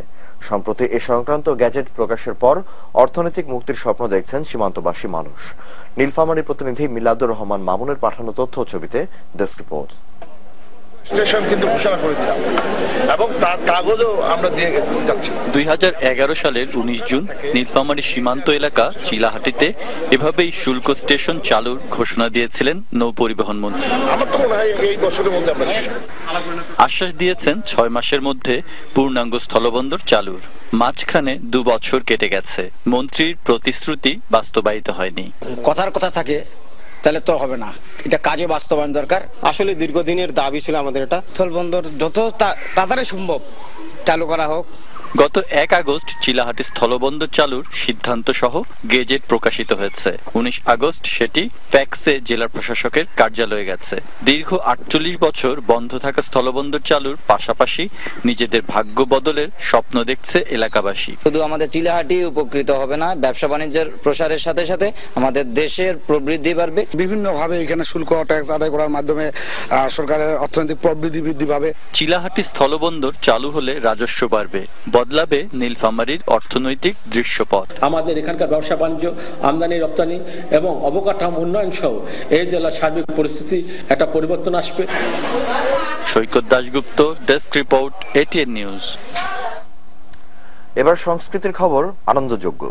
সম্প্রতি এ সংক্রান্ত গ্যাজেট প্রকাশের পর অর্থনৈতিক মুক্তির স্বপ্ন দেখছেন সীমান্তবাসী মানুষ। নীলফামারী প্রতিনিধি মিলাদুর রহমান মামুনের পাঠানো তথ্য ছবিতে ডেস্ক রিপোর্ট। স্টেশন কিন্তু ঘোষণা করে দিলাম এবং তার কাগজও আমরা দিয়ে যাচ্ছি। 2011 সালের 19 জুন নীলফামারী সীমান্ত এলাকা চিলাহাটিতে এভাবেই শুল্ক স্টেশন চালুর ঘোষণা দিয়েছিলেন নৌ পরিবহন মন্ত্রী। আমার তো মনে হয় এই বছরের মধ্যে আমরা আশ্বাস দিয়েছেন 6 মাসের মধ্যে পূর্ণাঙ্গ স্থলবন্দর চালুর। মাঝখানে 2 বছর কেটে গেছে, মন্ত্রীর প্রতিশ্রুতি বাস্তবায়িত হয়নি। কথার কথা থাকে তাহলে তো হবে না, এটা কাজে বাস্তবায়ন দরকার। আসলে দীর্ঘদিনের দাবি ছিল আমাদের, এটা স্থলবন্দর যত তাড়াতাড়ি সম্ভব চালু করা হোক। গত 1 আগস্ট চিলাহাটি স্থলবন্দর চালুর সিদ্ধান্ত সহ গেজেট প্রকাশিত হয়েছে। 19 আগস্ট সেটি ফ্যাক্সে জেলা প্রশাসকের কার্যালয়ে গেছে। দীর্ঘ 48 বছর বন্ধ থাকা স্থলবন্দর চালুর পাশাপাশি নিজেদের ভাগ্য বদলের স্বপ্ন দেখছে এলাকাবাসী। শুধু আমাদের চিলাহাটি উপকৃত হবে না, ব্যবসা বাণিজ্যের প্রসারের সাথে সাথে আমাদের দেশের প্রবৃদ্ধি বাড়বে। বিভিন্নভাবে এখানে শুল্ক ট্যাক্স আদায় করার মাধ্যমে সরকারের অর্থনৈতিক প্রবৃদ্ধি বৃদ্ধি পাবে। চিলাহাটি স্থলবন্দর চালু হলে রাজস্ব বাড়বে, বদলাবে নীলফামারীর অর্থনৈতিক দৃশ্যপট। আমাদের এখানকার ব্যবসা বাণিজ্য, আমদানি রপ্তানি এবং অবকাঠামো উন্নয়ন সহ এই জেলার সার্বিক পরিস্থিতি একটা পরিবর্তন আসবে। Saikat Dasgupta, desk report, ATN news. এবার সংস্কৃতির খবর আনন্দযোগ্য।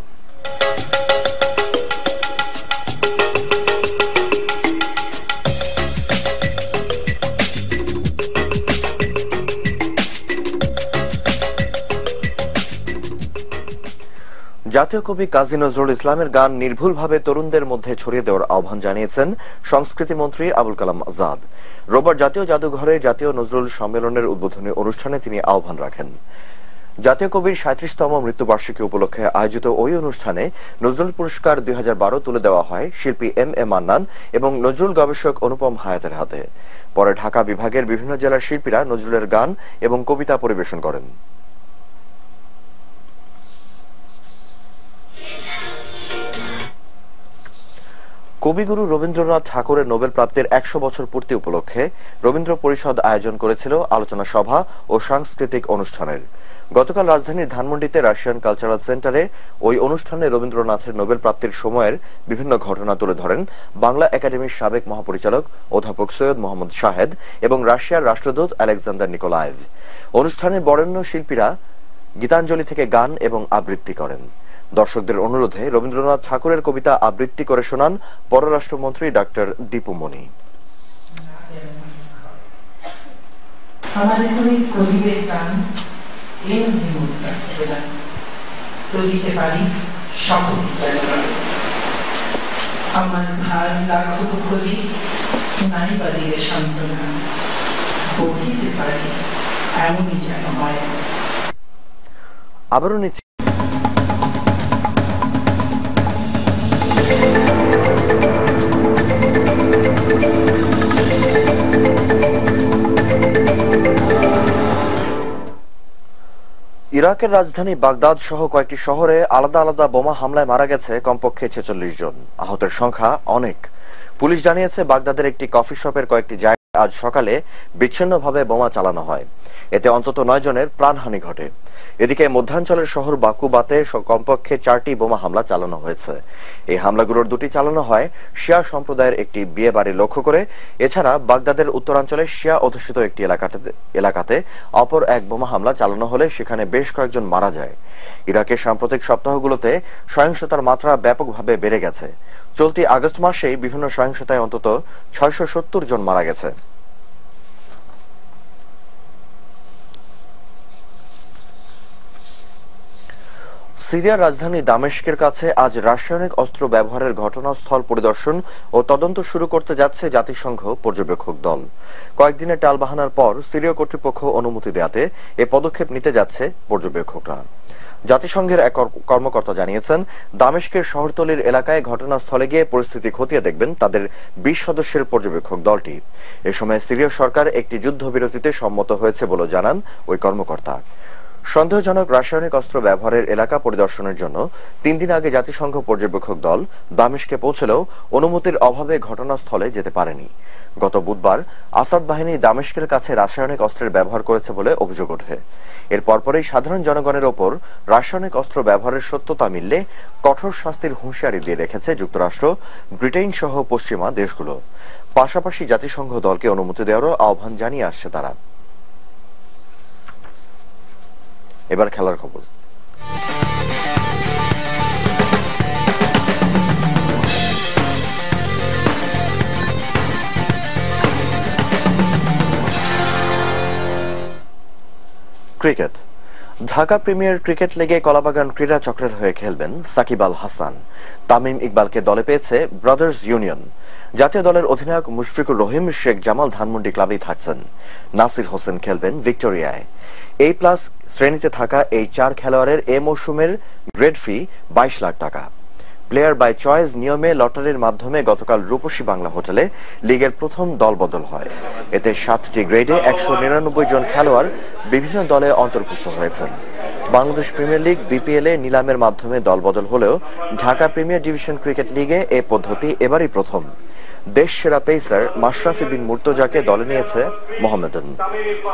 জাতীয় কবি কাজী নজরুল ইসলামের গান নির্ভুলভাবে তরুণদের মধ্যে ছড়িয়ে দেওয়ার আহ্বান জানিয়েছেন সংস্কৃতি মন্ত্রী আবুল কালাম আজাদ। রোববার জাতীয় জাদুঘরে জাতীয় নজরুল সম্মেলনের উদ্বোধনী অনুষ্ঠানে তিনি আহ্বান রাখেন। জাতীয় কবির 37তম মৃত্যুবার্ষিকী উপলক্ষে আয়োজিত ওই অনুষ্ঠানে নজরুল পুরস্কার 2012 তুলে দেওয়া হয় শিল্পী এম এ মান্নান এবং নজরুল গবেষক অনুপম হায়াতের হাতে। পরে ঢাকা বিভাগের বিভিন্ন জেলার শিল্পীরা নজরুলের গান এবং কবিতা পরিবেশন করেন। কবিগুরু রবীন্দ্রনাথ ঠাকুরের নোবেল প্রাপ্তির 100 বছর পূর্তি উপলক্ষে রবীন্দ্র পরিষদ আয়োজন করেছিল আলোচনা সভা ও সাংস্কৃতিক অনুষ্ঠানের। গতকাল রাজধানীর ধানমন্ডিতে রাশিয়ান কালচারাল সেন্টারে ওই অনুষ্ঠানে রবীন্দ্রনাথের নোবেল প্রাপ্তির সময়ের বিভিন্ন ঘটনা তুলে ধরেন বাংলা একাডেমির সাবেক মহাপরিচালক অধ্যাপক সৈয়দ মোহাম্মদ শাহেদ এবং রাশিয়ার রাষ্ট্রদূত আলেকজান্ডার নিকোলায়েভ। অনুষ্ঠানে বরেণ্য শিল্পীরা গীতাঞ্জলি থেকে গান এবং আবৃত্তি করেন। দর্শকদের অনুরোধে রবীন্দ্রনাথ ঠাকুরের কবিতা আবৃত্তি করে শোনান পররাষ্ট্রমন্ত্রী ডাক্তার দীপু মনি। আমাদের কবিদের গান তৈরিতে পারি সকল আমার ভার লাঘব করি নাই বা দিয়ে সান্ত্বনা বহিতে পারি এমনই যেন হয়। আবারও নিচ্ছি ইরাকের রাজধানী বাগদাদ সহ কয়েকটি শহরে আলাদা আলাদা বোমা হামলায় মারা গেছে কমপক্ষে 46 জন। আহতের সংখ্যা অনেক। পুলিশ জানিয়েছে বাগদাদের একটি কফি শপের কয়েকটি জায়গায় আজ সকালে বিচ্ছিন্নভাবে বোমা চালানো হয়। এতে অন্তত 9 জনের প্রাণহানি ঘটে। এদিকে মধ্যাঞ্চলের শহর বাকুবাতে কমপক্ষে 4টি বোমা হামলা চালানো হয়েছে। এই হামলাগুলোর 2টি চালানো হয় শিয়া সম্প্রদায়ের একটি বিয়ে বাড়ি লক্ষ্য করে। এছাড়া বাগদাদের উত্তরাঞ্চলে শিয়া অধ্যুষিত একটি এলাকাতে অপর এক বোমা হামলা চালানো হলে সেখানে বেশ কয়েকজন মারা যায়। ইরাকের সাম্প্রতিক সপ্তাহগুলোতে সহিংসতার মাত্রা ব্যাপকভাবে বেড়ে গেছে। চলতি আগস্ট মাসেই বিভিন্ন সহিংসতায় অন্তত 670 জন মারা গেছে। সিরিয়ার রাজধানী দামেস্কের কাছে আজ রাসায়নিক অস্ত্র ব্যবহারের ঘটনাস্থল পরিদর্শন ও তদন্ত শুরু করতে যাচ্ছে জাতিসংঘ পর্যবেক্ষক দল। কয়েকদিনের টালবাহানার পর সিরীয় কর্তৃপক্ষ অনুমতি দেয়াতে এ পদক্ষেপ নিতে যাচ্ছে পর্যবেক্ষকরা। জাতিসংঘের এক কর্মকর্তা জানিয়েছেন, দামেস্কের শহরতলির এলাকায় ঘটনাস্থলে গিয়ে পরিস্থিতি খতিয়ে দেখবেন তাদের 20 সদস্যের পর্যবেক্ষক দলটি। এ সময় সিরীয় সরকার একটি যুদ্ধবিরতিতে সম্মত হয়েছে বলে জানান ওই কর্মকর্তা। সন্দেহজনক রাসায়নিক অস্ত্র ব্যবহারের এলাকা পরিদর্শনের জন্য 3 দিন আগে জাতিসংঘ পর্যবেক্ষক দল দামেস্কে পৌঁছলেও অনুমতির অভাবে ঘটনাস্থলে যেতে পারেনি। গত বুধবার আসাদ বাহিনী দামেস্কের কাছে রাসায়নিক অস্ত্রের ব্যবহার করেছে বলে অভিযোগ ওঠে। এর পরপরই সাধারণ জনগণের ওপর রাসায়নিক অস্ত্র ব্যবহারের সত্যতা মিললে কঠোর শাস্তির হুঁশিয়ারি দিয়ে রেখেছে যুক্তরাষ্ট্র, ব্রিটেন সহ পশ্চিমা দেশগুলো। পাশাপাশি জাতিসংঘ দলকে অনুমতি দেওয়ারও আহ্বান জানিয়ে আসছে তারা। এবার খেলার খবর। ক্রিকেট। ঢাকা প্রিমিয়ার ক্রিকেট লিগে কলাবাগান ক্রীড়া চক্রের হয়ে খেলবেন সাকিব আল হাসান। তামিম ইকবালকে দলে পেয়েছে ব্রাদার্স ইউনিয়ন। জাতীয় দলের অধিনায়ক মুশফিকুর রহিম শেখ জামাল ধানমন্ডি ক্লাবেই থাকছেন। নাসির হোসেন খেলবেন ভিক্টোরিয়ায়। A+ শ্রেণীতে থাকা এই 4 খেলোয়াড়ের এ মৌসুমের গ্রেড ফি 22 লাখ টাকা। প্লেয়ার বাই চয়েস নিয়মে লটারির মাধ্যমে গতকাল রূপসী বাংলা হোটেলে লিগের প্রথম দলবদল হয়। এতে 7টি গ্রেডে 199 জন খেলোয়াড় বিভিন্ন দলে অন্তর্ভুক্ত হয়েছেন। বাংলাদেশ প্রিমিয়ার লিগ BPL এ নিলামের মাধ্যমে দলবদল হলেও ঢাকা প্রিমিয়ার ডিভিশন ক্রিকেট লিগে এ পদ্ধতি এবারই প্রথম। দেশ সেরা পেসার মাশরাফি বিন মুর্তজাকে দলে নিয়েছে মোহামেডান।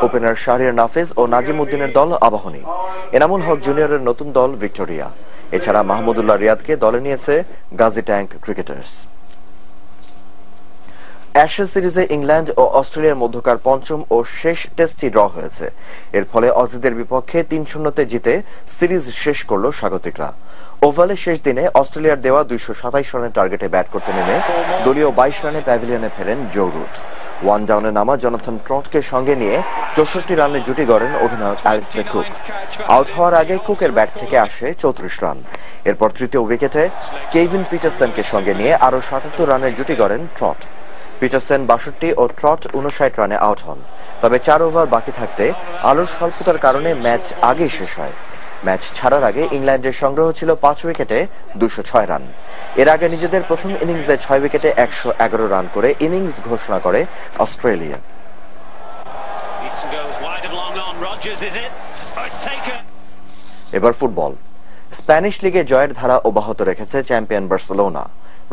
ওপেনার শাহরিয়ার নাফিজ ও নাজিম উদ্দিনের দল আবাহনী। এনামুল হক জুনিয়রের নতুন দল ভিক্টোরিয়া। এছাড়া মাহমুদুল্লাহ রিয়াদকে দলে নিয়েছে গাজী ট্যাঙ্ক ক্রিকেটার্স। অ্যাশেজ সিরিজে ইংল্যান্ড ও অস্ট্রেলিয়ার মধ্যকার পঞ্চম ও শেষ টেস্টটি ড্র হয়েছে। এর ফলে অজিদের বিপক্ষে 3-0 জিতে সিরিজ শেষ করল স্বাগতিকরা। ওভালে শেষ দিনে অস্ট্রেলিয়ার দেওয়া 227 রানের টার্গেটে ব্যাট করতে নেমে দলীয় 22 রানে প্যাভিলিয়নে ফেরেন জো রুট। ওয়ান ডাউনে নামা জনাথন ট্রটকে সঙ্গে নিয়ে 64 রানের জুটি গড়েন অধিনায়ক অ্যালিস্টার কুক। আউট হওয়ার আগে কুকের ব্যাট থেকে আসে 34 রান। এরপর তৃতীয় উইকেটে কেভিন পিটারসনকে সঙ্গে নিয়ে আরো 77 রানের জুটি গড়েন ট্রট। পিটারসন 62 ও ট্রট 59 রানে আউট হন। তবে 4 ওভার বাকি থাকতে আলোর স্বল্পতার কারণে ম্যাচ আগেই শেষ হয়। ম্যাচ ছাড়ার আগে ইংল্যান্ডের সংগ্রহ ছিল 5 উইকেটে 206 রান। এর আগে নিজেদের প্রথম ইনিংসে 6 উইকেটে 111 রান করে ইনিংস ঘোষণা করে অস্ট্রেলিয়া। এবার ফুটবল। স্প্যানিশ লিগে জয়ের ধারা অব্যাহত রেখেছে চ্যাম্পিয়ন বার্সেলোনা।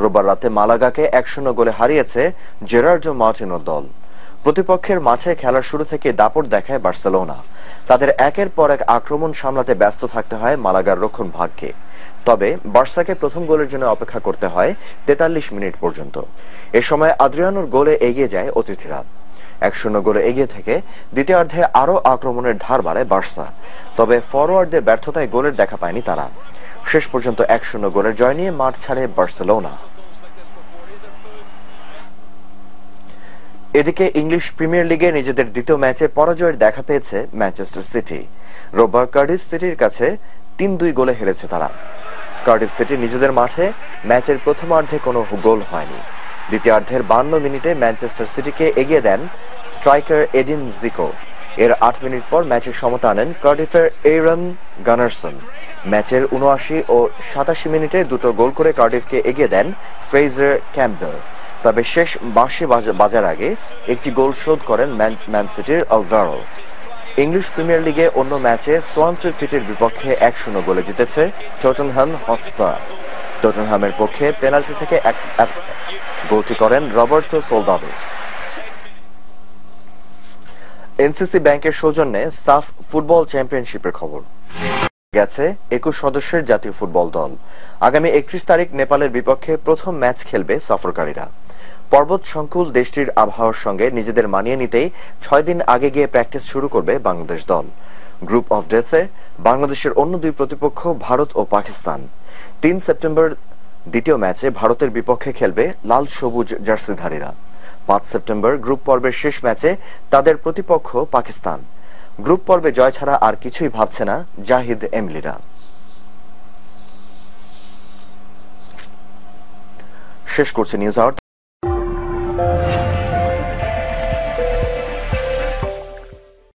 রোববার রাতে মালাগাকে 1-0 গোলে হারিয়েছে জেরার্ডো মার্টিনোর দল। প্রতিপক্ষের মাঠে খেলার শুরু থেকে দাপট দেখায় বার্সেলোনা। তাদের একের পর এক আক্রমণ সামলাতে ব্যস্ত থাকতে হয় মালাগার রক্ষণ ভাগকে। তবে বার্সাকে প্রথম গোলের জন্য অপেক্ষা করতে হয় 43 মিনিট পর্যন্ত। এ সময় আদ্রিয়ানোর গোলে এগিয়ে যায় অতিথিরা। 1-0 গোলে এগিয়ে থেকে দ্বিতীয়ার্ধে আরো আক্রমণের ধার বাড়ায় বার্সা। তবে ফরওয়ার্ডদের ব্যর্থতায় গোলের দেখা পায়নি তারা। শেষ পর্যন্ত 1-0 গোলের জয় নিয়ে মাঠ ছাড়ে বার্সেলোনা। এদিকে ইংলিশ প্রিমিয়ার লিগে নিজেদের দ্বিতীয় ম্যাচে পরাজয়ের দেখা পেয়েছে ম্যানচেস্টার সিটি। রোববার কার্ডিফ সিটির কাছে 3-2 গোলে হেরেছে তারা। কার্ডিফ সিটি নিজেদের মাঠে ম্যাচের প্রথমার্ধে কোনো গোল হয়নি। দ্বিতীয়ার্ধের 52 মিনিটে ম্যানচেস্টার সিটিকে এগিয়ে দেন স্ট্রাইকার এডিন জিকো। এর 8 মিনিট পর ম্যাচের সমতা আনেন কার্ডিফের এরন গানারসন। ম্যাচের 79 ও 87 মিনিটে দুটো গোল করে কার্ডিফকে এগিয়ে দেন ফ্রেজার ক্যাম্পবেল। তবে শেষ বাঁশি বাজার আগে একটি গোল শোধ করেন ম্যান সিটির আলভারো। ইংলিশ প্রিমিয়ার লিগে অন্য ম্যাচে সোয়ানসি সিটির বিপক্ষে 1-0 গোলে জিতেছে টটেনহাম হটস্পার। টটেনহামের পক্ষে পেনাল্টি থেকে গোলটি করেন রবার্তো সোলদাদো। এনসিসি ব্যাংকের সৌজন্যে সাফ ফুটবল চ্যাম্পিয়নশিপের খবর। গেছে 21 সদস্যের জাতীয় ফুটবল দল। আগামী 31 তারিখ নেপালের বিপক্ষে প্রথম ম্যাচ খেলবে সফরকারীরা। পর্বত সংকুল দেশটির আবহাওয়ার সঙ্গে নিজেদের মানিয়ে নিতেই 6 দিন আগে গিয়ে প্র্যাকটিস শুরু করবে বাংলাদেশ দল। গ্রুপ অফ ডেথে বাংলাদেশের অন্য দুই প্রতিপক্ষ ভারত ও পাকিস্তান। 3 সেপ্টেম্বর দ্বিতীয় ম্যাচে ভারতের বিপক্ষে খেলবে লাল সবুজ জার্সিধারীরা। 5 সেপ্টেম্বর গ্রুপ পর্বের শেষ ম্যাচে তাদের প্রতিপক্ষ পাকিস্তান। গ্রুপ পর্বে জয় ছাড়া আর কিছুই ভাবছে না জাহিদ এমলিরা। শেষ করছে নিউজ আওয়ার।